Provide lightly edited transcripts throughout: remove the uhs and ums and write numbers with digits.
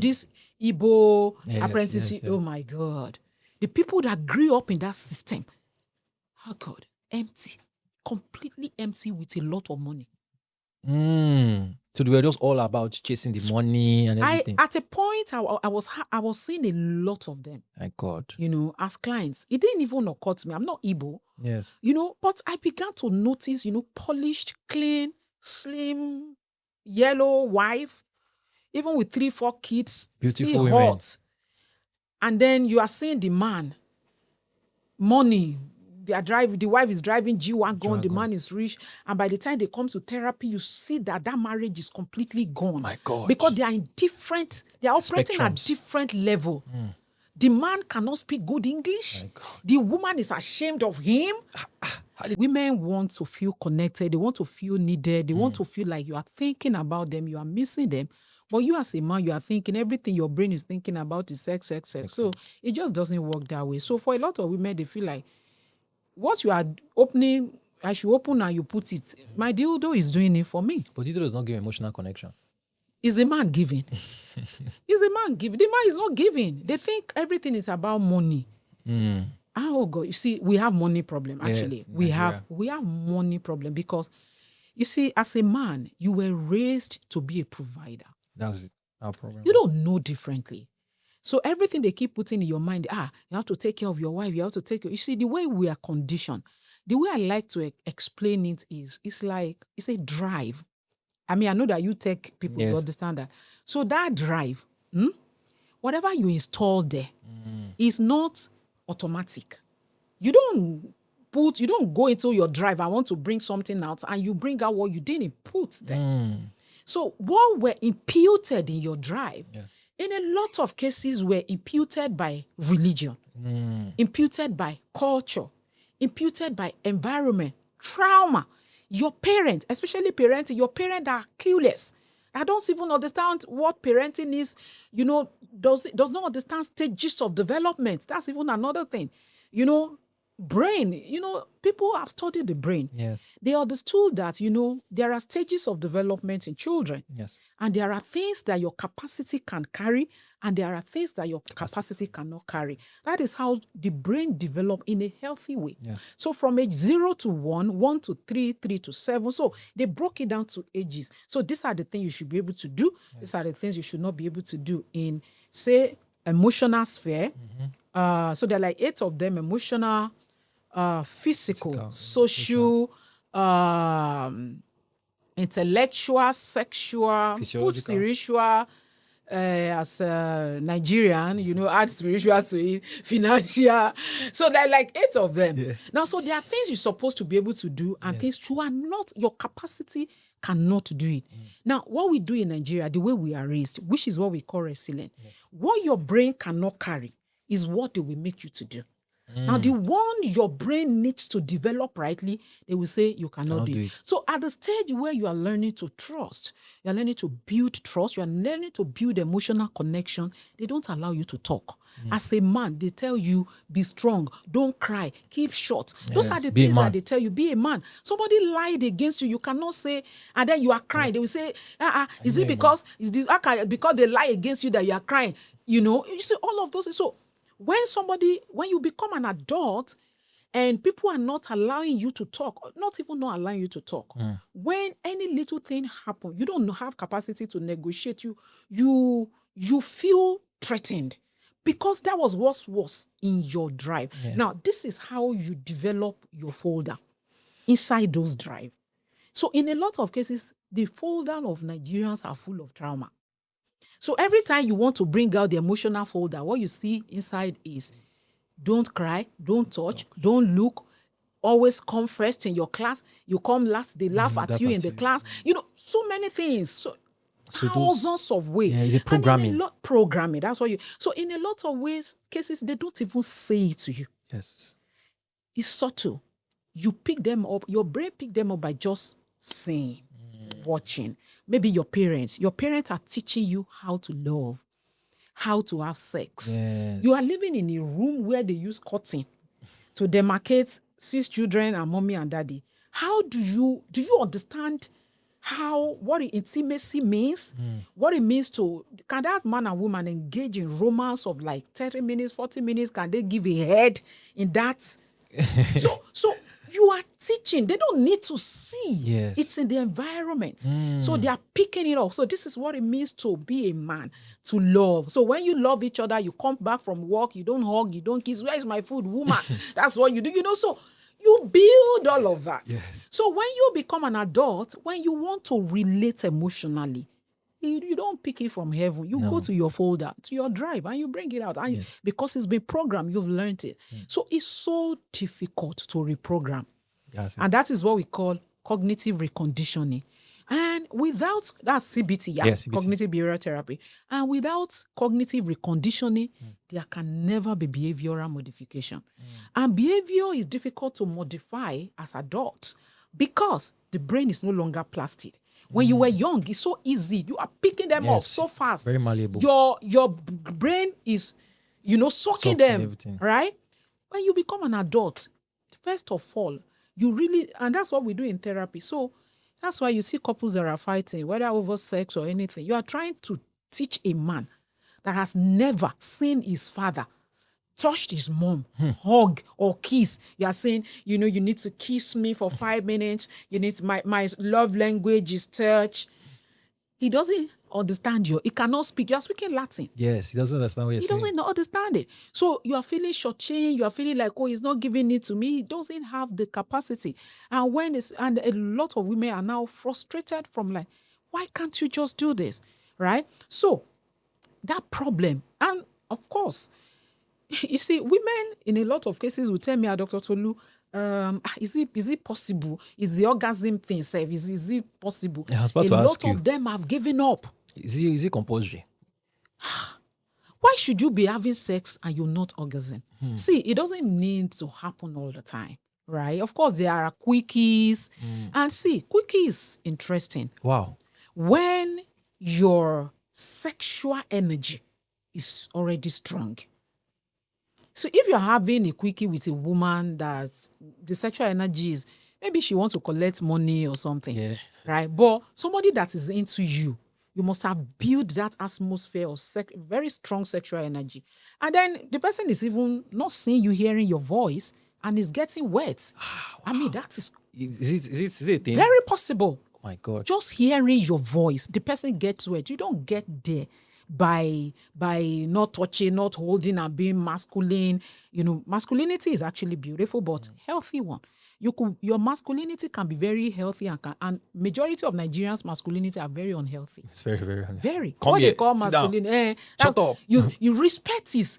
This Igbo Yes, apprentice, yes, yes. oh my God. The people that grew up in that system, oh God, empty, completely empty with a lot of money. So they were just all about chasing the money and everything. At a point, I was seeing a lot of them, My God. as clients. It didn't even occur to me. I'm not Igbo, Yes. but I began to notice, polished, clean, slim, yellow wife, even with 3-4 kids, Beautiful still women. hot. And then you are seeing the man, money. The wife is driving G-Wagon, the man is rich. And by the time they come to therapy, you see that marriage is completely gone. My God. Because they are operating at Spectrums. different level. The man cannot speak good English. My God. The woman is ashamed of him. Women want to feel connected. They want to feel needed. They want to feel like you are thinking about them. You are missing them. But you as a man, you are thinking everything your brain is thinking about is sex. So it just doesn't work that way. So for a lot of women, they feel like what you are opening, I should open and you put it. My dildo is doing it for me. But dildo does not give emotional connection. Is a man giving? Is a man giving? The man is not giving. They think everything is about money. Oh God, you see, we have money problem. Actually, Yes, we have money problem because, you see, as a man, you were raised to be a provider. That's our problem. You don't know differently. So everything they keep putting in your mind, you have to take care of your wife. You have to take care. You see, the way we are conditioned, the way I like to explain it is, it's a drive. I mean, I know that you tech people, you understand that. So that drive, whatever you install there is not automatic. You don't go into your drive, I want to bring something out, and you bring out what you didn't put there. So what were imputed in your drive, in a lot of cases, were imputed by religion, imputed by culture, imputed by environment, trauma. Your parent, especially parenting, your parents are clueless. I don't even understand what parenting is, does not understand stages of development. That's even another thing. Brain, people have studied the brain. Yes. They understood that, there are stages of development in children. Yes. And there are things that your capacity can carry, and there are things that your capacity cannot carry. That is how the brain develops in a healthy way. Yes. So from age 0 to 1, 1 to 3, 3 to 7. So they broke it down to ages. So these are the things you should be able to do. Yes. These are the things you should not be able to do in, say, emotional sphere. So there are like 8 of them: emotional, physical, social, intellectual, sexual, spiritual, as a Nigerian, add spiritual to it, financial. So there are like 8 of them. Yes. Now, so there are things you're supposed to be able to do, and things you are not, your capacity cannot do it. Now, what we do in Nigeria, the way we are raised, which is what we call resilient, what your brain cannot carry is what they will make you to do. Now, the one your brain needs to develop rightly, they will say you cannot do it. So at the stage where you are learning to trust, you are learning to build trust, you are learning to build emotional connection, they don't allow you to talk. As a man, they tell you, be strong, don't cry, keep short. Those are the things that they tell you, be a man. Somebody lied against you, you cannot say, and then you are crying. They will say, is it because they lie against you that you are crying? You see all of those. So when you become an adult and people are not allowing you to talk, not allowing you to talk, when any little thing happens, you don't have capacity to negotiate, you feel threatened because that was what was in your drive. Yes. Now, this is how you develop your folder inside those drive. So in a lot of cases, the folder of Nigerians are full of trauma. So every time you want to bring out the emotional folder, what you see inside is don't cry, don't touch, don't look, always come first in your class. You come last, they laugh at you in the class. So many things. So thousands of ways. Yeah, it's a programming. Programming, that's what so in a lot of cases, they don't even say it to you. Yes. It's subtle. You pick them up, your brain pick them up by just seeing, watching. Maybe your parents are teaching you how to love, how to have sex. Yes. You are living in a room where they use curtain to demarcate 6 children and mommy and daddy. How do you understand what intimacy means, what it means to, can that man and woman engage in romance of like 30 minutes, 40 minutes? Can they give a head in that? So you are teaching. They don't need to see. Yes. It's in the environment. So they are picking it up. So this is what it means to be a man, to love. So when you love each other, you come back from work, you don't hug, you don't kiss. Where is my food, woman? That's what you do. So you build all of that. Yes. So when you become an adult, when you want to relate emotionally, you don't pick it from heaven. You go to your folder, to your drive, and you bring it out. And because it's been programmed, you've learned it. So it's so difficult to reprogram. And that is what we call cognitive reconditioning. And without, that's CBT, CBT. Cognitive behavioral therapy. And without cognitive reconditioning, there can never be behavioral modification. And behavior is difficult to modify as adults because the brain is no longer plastic. When you were young, it's so easy. You are picking them up so fast. Very malleable. Your brain is, sucking them, everything. Right? When you become an adult, first of all, you really, and that's what we do in therapy. So that's why you see couples that are fighting, whether over sex or anything. You are trying to teach a man that has never seen his father touched his mom, hug or kiss. You are saying, you need to kiss me for 5 minutes. You need my love language is touch. He doesn't understand you. He cannot speak. You are speaking Latin. Yes, he doesn't understand what you're saying. He doesn't understand it. So you are feeling shortchanged. You are feeling like, he's not giving it to me. He doesn't have the capacity. And a lot of women are now frustrated from like, why can't you just do this? Right? So that problem, and of course, you see, women in a lot of cases will tell me, Dr. Tolu, is it possible? Is the orgasm thing safe? Is it possible? Yeah, I was about a to lot ask you. of them have given up. Is it compulsory? Why should you be having sex and you're not orgasm? See, it doesn't need to happen all the time, right? Of course, there are quickies. And see, quickie is interesting. Wow. When your sexual energy is already strong. So if you're having a quickie with a woman that the sexual energy is, maybe she wants to collect money or something, right? But somebody that is into you, you must have built that atmosphere of very strong sexual energy. And then the person is even not seeing you, hearing your voice, and is getting wet. Wow. I mean, that is it very possible. Oh my God. Just hearing your voice, the person gets wet. You don't get there by not touching, not holding, and being masculine. Masculinity is actually beautiful, but healthy one. Your masculinity can be very healthy, and majority of Nigerians' masculinity are very unhealthy. It's very, very unhealthy. Very. Come what here, they call masculinity. Shut up. You respect his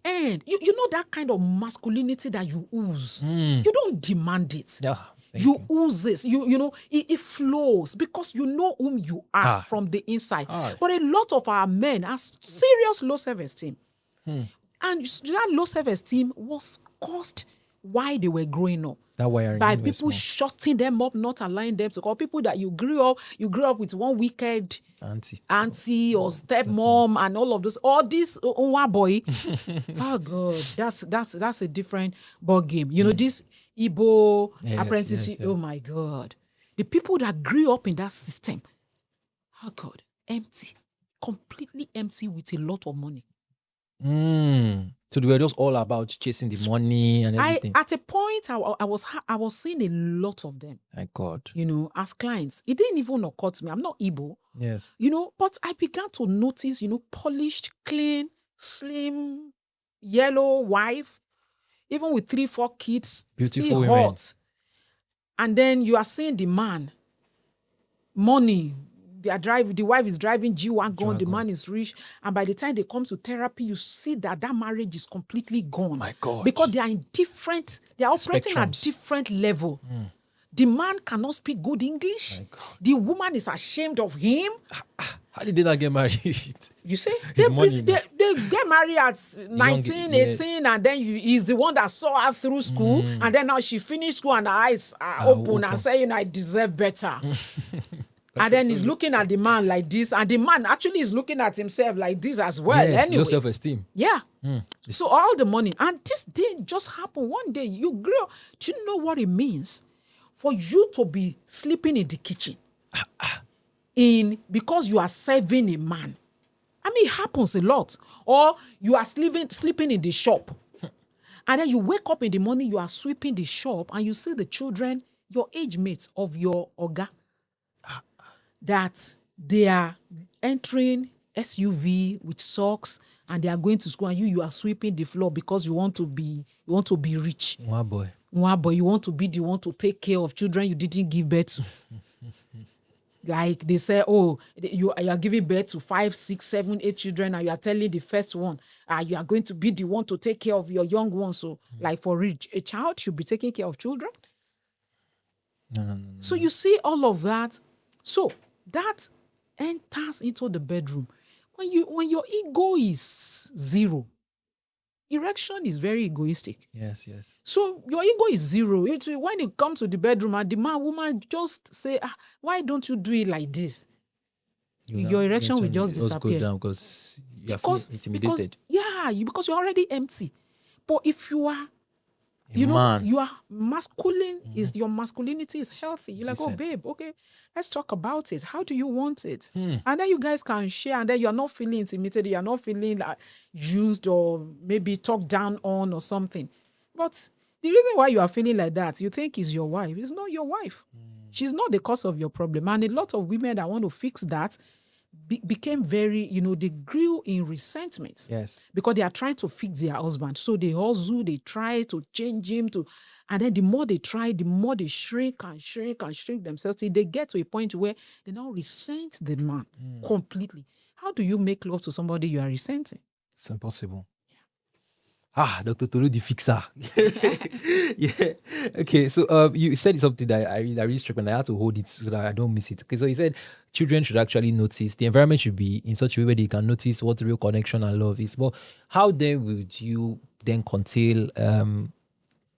end. You know that kind of masculinity that you ooze. You don't demand it. Yeah. You ooze this. It flows because you know whom you are from the inside. But a lot of our men have serious low self-esteem. And that low self-esteem was caused while they were growing up. That wiring by people shutting them up, not allowing them to call people that you grew up with one wicked auntie or stepmom and all of those. All this boy. Oh God, that's a different ball game. This Igbo apprenticeship. Yes. Oh my God. The people that grew up in that system, oh God, empty. Completely empty with a lot of money. So they were just all about chasing the money and everything. At a point, I was seeing a lot of them. My God. As clients. It didn't even occur to me. I'm not Igbo. Yes. But I began to notice, polished, clean, slim, yellow wife, even with 3-4 kids, beautiful still women. Hot. And then you are seeing the man, money. The wife is driving G-Wagon, the man is rich. And by the time they come to therapy, you see that marriage is completely gone. My God. Because they are operating at different level. The man cannot speak good English. The woman is ashamed of him. How did they not get married? You see? They get married at 19, 18, and then he's the one that saw her through school. And then now she finished school and her eyes are open and saying, I deserve better. And then he's looking at the man like this. And the man actually is looking at himself like this as well. Yes, anyway. Low self-esteem. Yeah. So all the money. And this didn't just happen. One day you grew up. Do you know what it means for you to be sleeping in the kitchen? because you are serving a man. I mean, it happens a lot. Or you are sleeping in the shop. And then you wake up in the morning, you are sweeping the shop, and you see the children, your age mates of your oga, that they are entering SUV with socks, and they are going to school, and you are sweeping the floor because you want to be rich. Wow, boy. You want to take care of children you didn't give birth to. Like they say, oh, you are giving birth to 5, 6, 7, 8 children, and you are telling the first one, you are going to be the one to take care of your young ones. So, like for rich, a child should be taking care of children. No. So you see all of that. So that enters into the bedroom. When your ego is zero, erection is very egoistic. Yes. So your ego is zero. When you come to the bedroom and the woman just say, why don't you do it like this? Your erection will just disappear. Go down because you are feeling intimidated. Because you're already empty. But if you are, man. you are masculine, your masculinity is healthy. You're like, Decent. oh babe, okay, let's talk about it. How do you want it? And then you guys can share, and then you're not feeling intimidated, you're not feeling like used or maybe talked down on or something. But the reason why you are feeling like that, you think is your wife. It's not your wife. She's not the cause of your problem. And a lot of women that want to fix that became very, they grew in resentment. Yes. Because they are trying to fix their husband. So they hustle, they try to change him and then the more they try, the more they shrink themselves till they get to a point where they now resent the man completely. How do you make love to somebody you are resenting? It's impossible. Dr. Tolu the fixer. Yeah. Okay, so you said something that I really struck me, and I had to hold it so that I don't miss it. Okay, so you said children should actually notice, the environment should be in such a way where they can notice what real connection and love is. But how then would you then curtail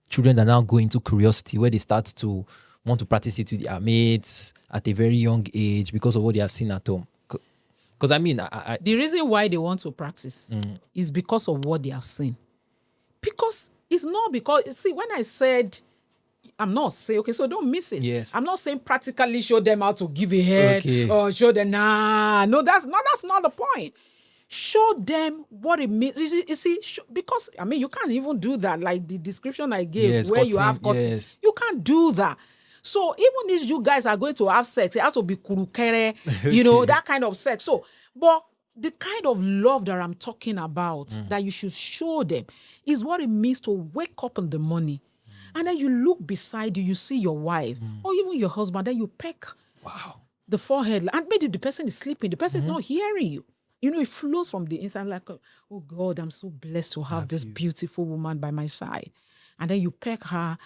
children that now go into curiosity, where they start to want to practice it with their mates at a very young age because of what they have seen at home? Because I mean, the reason why they want to practice is because of what they have seen. Because it's not because, see, when I said, I'm not saying, okay, so don't miss it. Yes. I'm not saying practically show them how to give a head or show them, no, that's not the point. Show them what it means. You see, because, I mean, you can't even do that. Like the description I gave, where you have cutting, you can't do that. So even if you guys are going to have sex, it has to be kurukere, that kind of sex. So, but the kind of love that I'm talking about, that you should show them, is what it means to wake up in the morning, and then you look beside you, you see your wife, or even your husband, then you peck the forehead, and maybe the person is sleeping, the person is not hearing you. It flows from the inside like, oh God, I'm so blessed to have this beautiful woman by my side. And then you peck her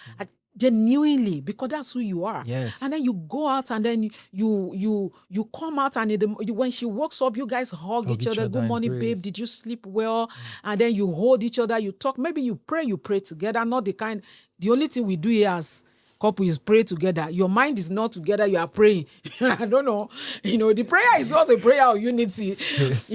genuinely, because that's who you are. Yes. And then you go out, and then you come out, and when she wakes up, you guys hug each other. Good morning, babe. Did you sleep well? And then you hold each other, you talk. Maybe you pray together. Not the only thing we do here as couple is pray together. Your mind is not together, you are praying. I don't know. The prayer is not a prayer of unity. Yes.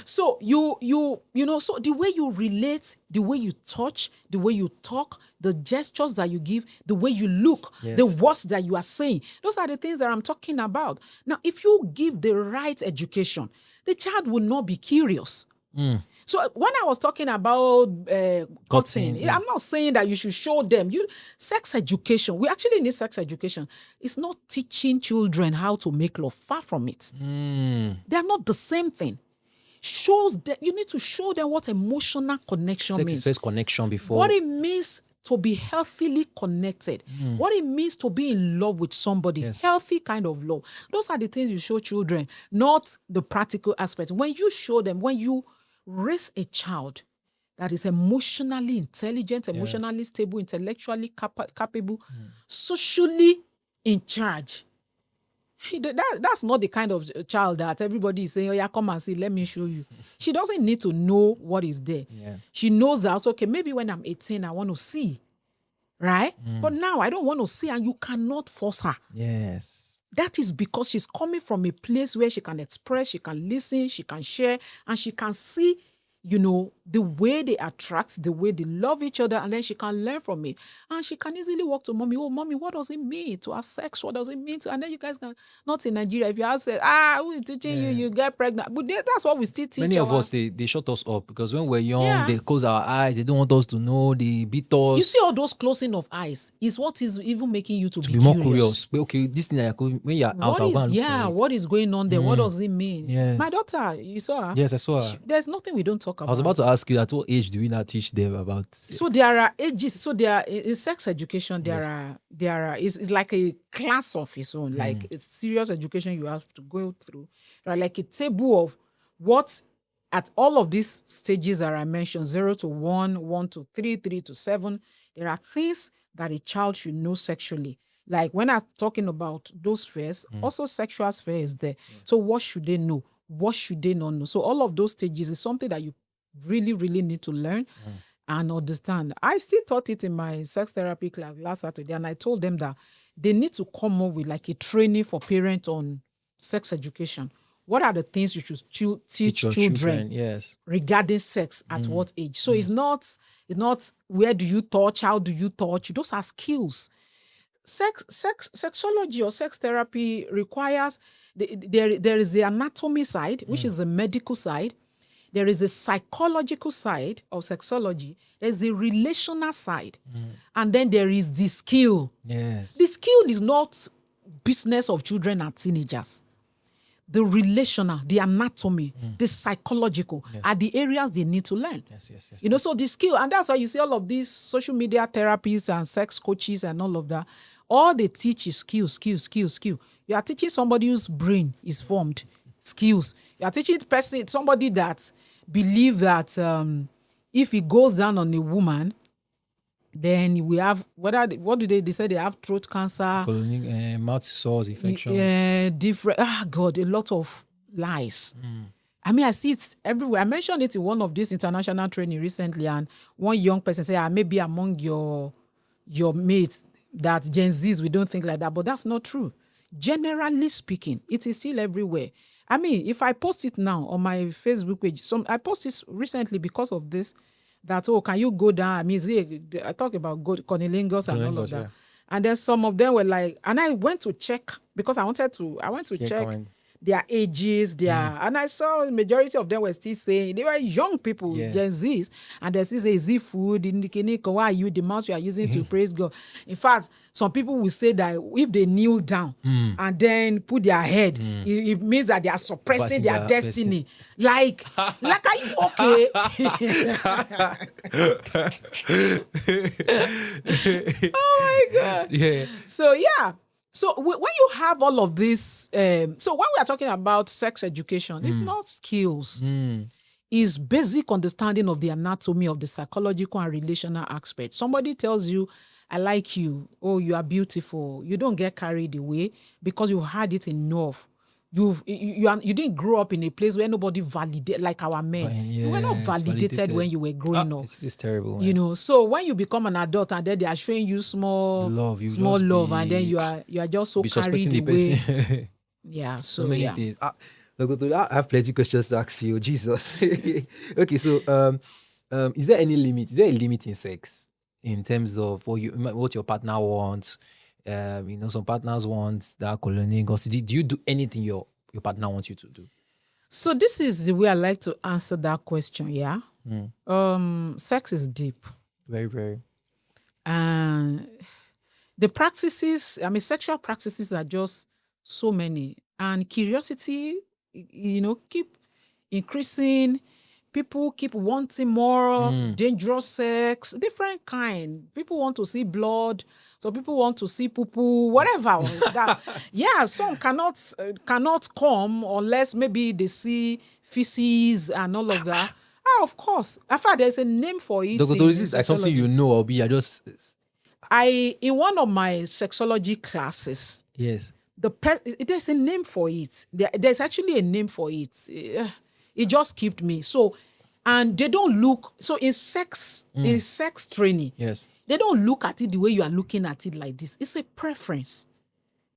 So so the way you relate, the way you touch, the way you talk, the gestures that you give, the way you look, the words that you are saying, those are the things that I'm talking about. Now, if you give the right education, the child will not be curious. So when I was talking about cutting, I'm not saying that you should show them. Sex education, we actually need sex education. It's not teaching children how to make love. Far from it. They are not the same thing. You need to show them what emotional connection means. Sex is first connection before. What it means to be healthily connected. What it means to be in love with somebody. Healthy kind of love. Those are the things you show children, not the practical aspects. When you show them, when you raise a child that is emotionally intelligent, emotionally stable, intellectually capable, socially in charge, that's not the kind of child that everybody is saying, oh yeah, come and see, let me show you. She doesn't need to know what is there. She knows that, okay, maybe when I'm 18, I want to see, right? But now I don't want to see, and you cannot force her. Yes. That is because she's coming from a place where she can express, she can listen, she can share, and she can see the way they attract, the way they love each other, and then she can learn from it. And she can easily walk to mommy, oh, mommy, what does it mean to have sex? What does it mean to, and then you guys can, not in Nigeria, if you have said, who is teaching you, you get pregnant. But that's what we still teach. Many of us, they shut us up because when we're young, they close our eyes, they don't want us to know, they beat us. You see all those closing of eyes is what is even making you to be more curious. But okay, this thing when you're out, what is going on there? What does it mean? Yes. My daughter, you saw her? Yes, I saw her. There's nothing we don't talk about. I was about to ask you, at what age do we not teach them about? So there are ages. So there are, in sex education, there are it's like a class of its own, like a serious education you have to go through. There are like a table of what at all of these stages that I mentioned, 0 to 1, 1 to 3, 3 to 7, there are things that a child should know sexually. Like when I'm talking about those spheres, also sexual sphere is there. So what should they know? What should they not know? So all of those stages is something that you really, really need to learn and understand. I still taught it in my sex therapy class last Saturday, and I told them that they need to come up with like a training for parents on sex education. What are the things you should teach children regarding sex at what age? So it's not where do you touch, how do you touch? Those are skills. Sexology or sex therapy requires there is the anatomy side, which is the medical side. There is a psychological side of sexology. There's the relational side. And then there is the skill. Yes. The skill is not business of children and teenagers. The relational, the anatomy, the psychological are the areas they need to learn. Yes. So the skill, and that's why you see all of these social media therapists and sex coaches and all of that. All they teach is skill. You are teaching somebody whose brain is formed. Skills. You are teaching somebody that believe that if he goes down on a woman, then we have they say they have throat cancer, mouth sores, infection. A lot of lies. I mean, I see it everywhere. I mentioned it in one of these international training recently, and one young person said, maybe among your mates that Gen Zs, we don't think like that, but that's not true. Generally speaking, it is still everywhere. I mean, if I post it now on my Facebook page, I posted this recently because of this, that, can you go down? I mean, I talk about cunnilingus and all of that. Yeah. And then some of them were like, and I went to check because I went to check their ages, and I saw the majority of them were still saying, they were young people, Gen Zs, and they still say, is it food? Why are you, the mouth you are using to praise God? In fact, some people will say that if they kneel down and then put their head, it means that they are suppressing their destiny. Like, are you okay? Oh my God. Yeah. So when you have all of this, so when we are talking about sex education, it's not skills. It's basic understanding of the anatomy of the psychological and relational aspect. Somebody tells you, I like you, oh, you are beautiful. You don't get carried away because you had it enough. You didn't grow up in a place where nobody validated, like our men. You were not validated when you were growing up. It's terrible, man. So when you become an adult and then they are showing you small love, and then you are just so carried away. Yeah, so many things. I have plenty of questions to ask you. Jesus. Okay, so is there any limit? Is there a limit in sex in terms of what your partner wants? Some partners want that cunnilingus. Do you do anything your partner wants you to do? So this is the way I like to answer that question. Yeah. Sex is deep. Very, very. And the practices, sexual practices are just so many. And curiosity, keep increasing. People keep wanting more dangerous sex, different kind. People want to see blood. So people want to see poo-poo, whatever. Some cannot come unless maybe they see feces and all of that. Of course. In fact, there's a name for it. Dr. Is this like something you know, or be just... in one of my sexology classes, yes, there's a name for it. There's actually a name for it. It just skipped me. So, and they don't look, so in sex training, yes, they don't look at it the way you are looking at it like this. It's a preference.